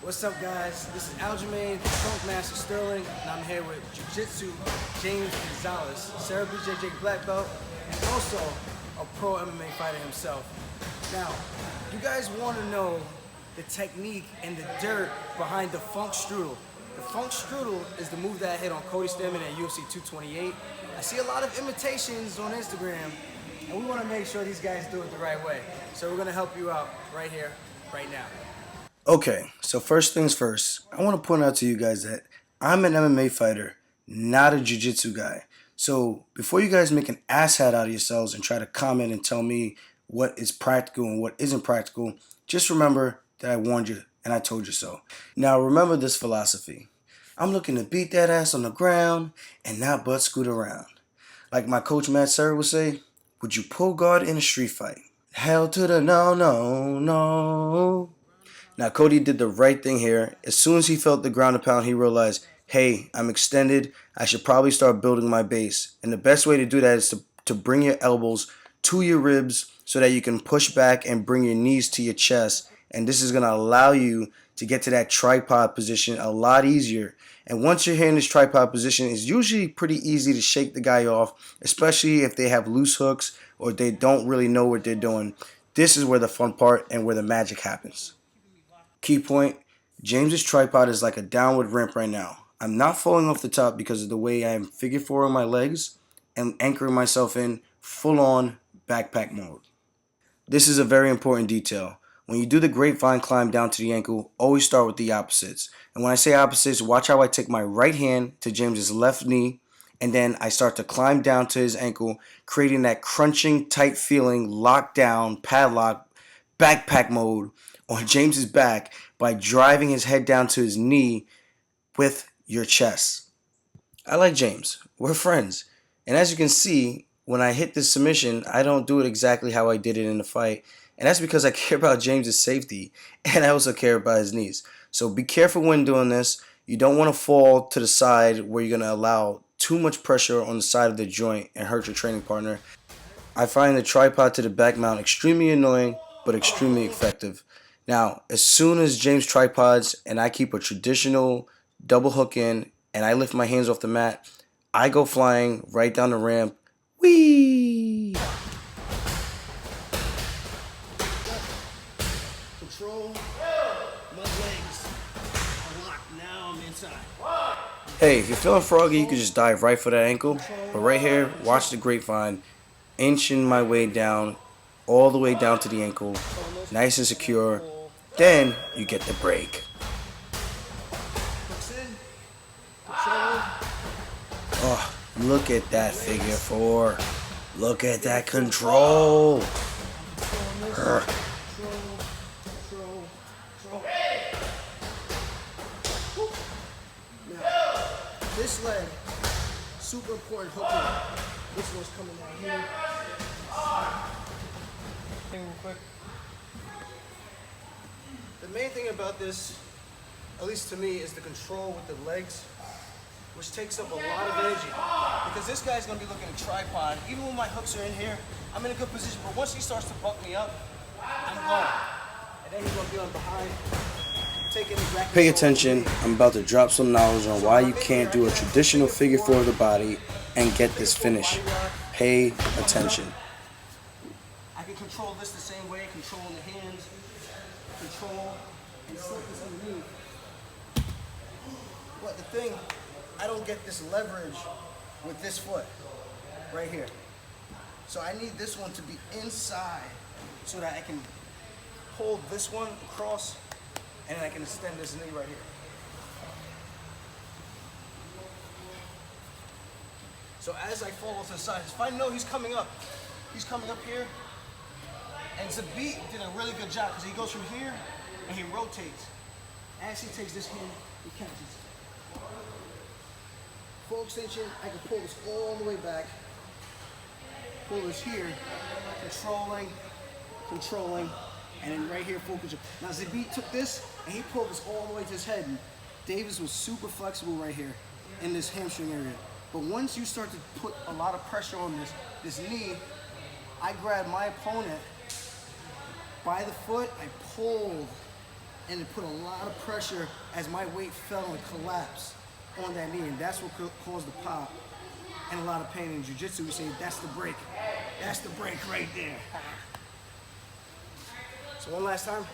What's up, guys? This is Aljamain, Funk Master Sterling, and I'm here with Jiu-Jitsu James Gonzalez, Sarah BJJ black belt, and also a pro MMA fighter himself. Now, you guys want to know the technique and the dirt behind the Funk-Strudel. The Funk-Strudel is the move that I hit on Cody Stammen at UFC 228. I see a lot of imitations on Instagram, and we want to make sure these guys do it the right way. So we're going to help you out right here, right now. Okay, so first things first, I want to point out to you guys that I'm an MMA fighter, not a jiu-jitsu guy. So before you guys make an asshat out of yourselves and try to comment and tell me what is practical and what isn't practical, just remember that I warned you and I told you so. Now remember this philosophy. I'm looking to beat that ass on the ground and not butt scoot around. Like my coach Matt Serra would say, would you pull guard in a street fight? Hell to the no, no, no. Now, Cody did the right thing here. As soon as he felt the ground and pound, he realized, hey, I'm extended. I should probably start building my base. And the best way to do that is to bring your elbows to your ribs so that you can push back and bring your knees to your chest. And this is going to allow you to get to that tripod position a lot easier. And once you're here in this tripod position, it's usually pretty easy to shake the guy off, especially if they have loose hooks or they don't really know what they're doing. This is where the fun part and where the magic happens. Key point, James's tripod is like a downward ramp right now. I'm not falling off the top because of the way I am figure four on my legs and anchoring myself in full-on backpack mode. This is a very important detail. When you do the grapevine climb down to the ankle, always start with the opposites. And when I say opposites, watch how I take my right hand to James's left knee, and then I start to climb down to his ankle, creating that crunching, tight feeling, lockdown, padlock, backpack mode on James's back by driving his head down to his knee with your chest. I like James. We're friends. And as you can see, when I hit this submission, I don't do it exactly how I did it in the fight. And that's because I care about James's safety and I also care about his knees. So be careful when doing this. You don't want to fall to the side where you're going to allow too much pressure on the side of the joint and hurt your training partner. I find the tripod to the back mount extremely annoying but extremely effective. Now, as soon as James tripods and I keep a traditional double hook in and I lift my hands off the mat, I go flying right down the ramp. Whee! Control my legs. Lock. Now I'm inside. Hey, if you're feeling froggy, you can just dive right for that ankle. But right here, watch the grapevine, inching my way down, all the way down to the ankle, nice and secure. Then you get the break. Oh, look at that figure four. Look at that control. This leg, super important hooking. This one's coming out here. Real quick. The main thing about this, at least to me, is the control with the legs, which takes up a lot of energy. Because this guy's gonna be looking at tripod. Even when my hooks are in here, I'm in a good position. But once he starts to buck me up, I'm gone. And then he's gonna be on behind, taking the back. Pay attention. I'm about to drop some knowledge on why you can't do a traditional figure four of the body and get this finish. Pay attention. I can control this the same way, controlling the hands, control, and slip this underneath. But the thing, I don't get this leverage with this foot right here. So I need this one to be inside so that I can hold this one across and I can extend this knee right here. So as I fall to the side, if I know he's coming up here, and Zabit did a really good job because he goes from here and he rotates. As he takes this hand, he catches. Full extension, I can pull this all the way back. Pull this here, controlling, and then right here, full control. Now Zabit took this and he pulled this all the way to his head. And Davis was super flexible right here in this hamstring area. But once you start to put a lot of pressure on this knee, I grab my opponent by the foot, I pulled and it put a lot of pressure as my weight fell and collapsed on that knee, and that's what caused the pop and a lot of pain. In jiu-jitsu, we say that's the break. That's the break right there. So one last time.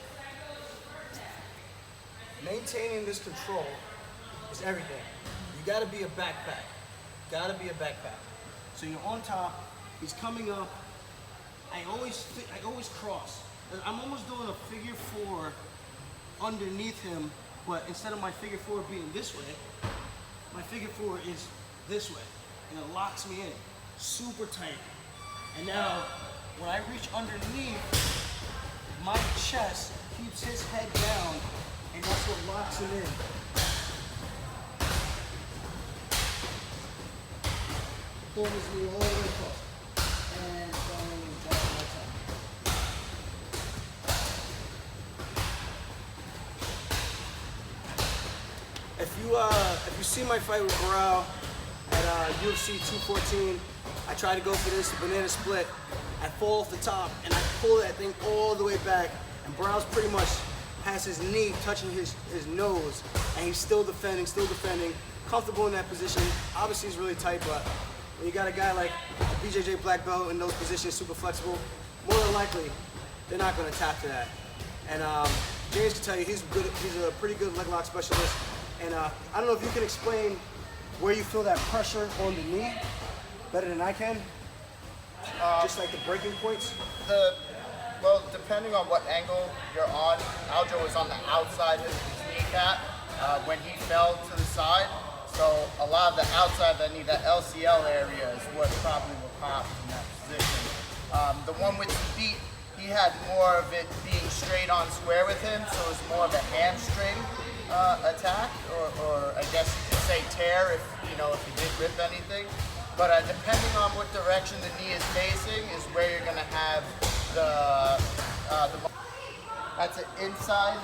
Maintaining this control is everything. You gotta be a backpack. Gotta be a backpack. So you're on top, he's coming up. I always cross. I'm almost doing a figure four underneath him, but instead of my figure four being this way, my figure four is this way, and it locks me in, super tight. And now, when I reach underneath, my chest keeps his head down, and that's what locks him in. Pulling his knee all the way across, and going back my time. If you see my fight with Barao at UFC 214, I try to go for this banana split. I fall off the top and I pull that thing all the way back, and Barao's pretty much has his knee touching his nose, and he's still defending, comfortable in that position. Obviously he's really tight, but when you got a guy like a BJJ black belt in those positions, super flexible, more than likely they're not going to tap to that. And James can tell you he's a pretty good leg lock specialist. And I don't know if you can explain where you feel that pressure on the knee better than I can. Just like the breaking points. Well, depending on what angle you're on, Aljo was on the outside of his kneecap when he fell to the side. So a lot of the outside of the knee, that LCL area, is what probably will pop in that position. The one with the feet, he had more of it being straight on square with him, so it was more of a hamstring attack, or I guess you could say tear if he did rip anything. But depending on what direction the knee is facing is where you're going to have that's an inside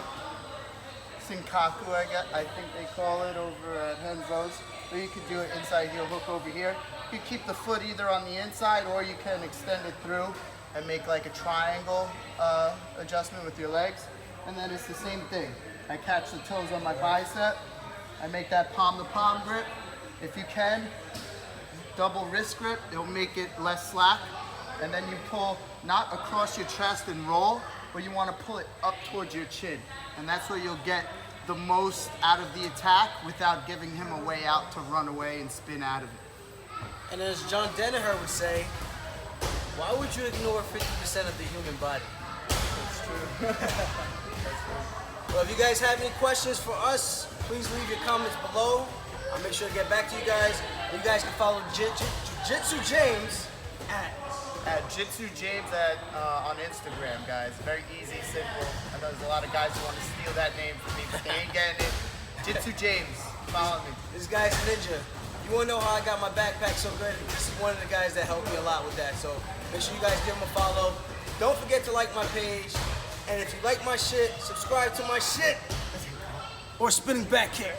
Senkaku, I think they call it over at Henzo's. Or you could do an inside heel hook over here. You keep the foot either on the inside, or you can extend it through and make like a triangle adjustment with your legs. And then it's the same thing. I catch the toes on my bicep. I make that palm-to-palm grip. If you can, double wrist grip. It'll make it less slack. And then you pull not across your chest and roll, but you want to pull it up towards your chin. And that's where you'll get the most out of the attack without giving him a way out to run away and spin out of it. And as John Danaher would say, why would you ignore 50% of the human body? That's true. Well, if you guys have any questions for us, please leave your comments below. I'll make sure to get back to you guys. You guys can follow Jiu-Jitsu James at Jitsu James on Instagram, guys. Very easy, simple. I know there's a lot of guys who want to steal that name from me, but they ain't getting it. Jitsu James, follow me. This guy's a ninja. You want to know how I got my backpack so good? This is one of the guys that helped me a lot with that. So make sure you guys give him a follow. Don't forget to like my page. And if you like my shit, subscribe to my shit. Or spinning back kick.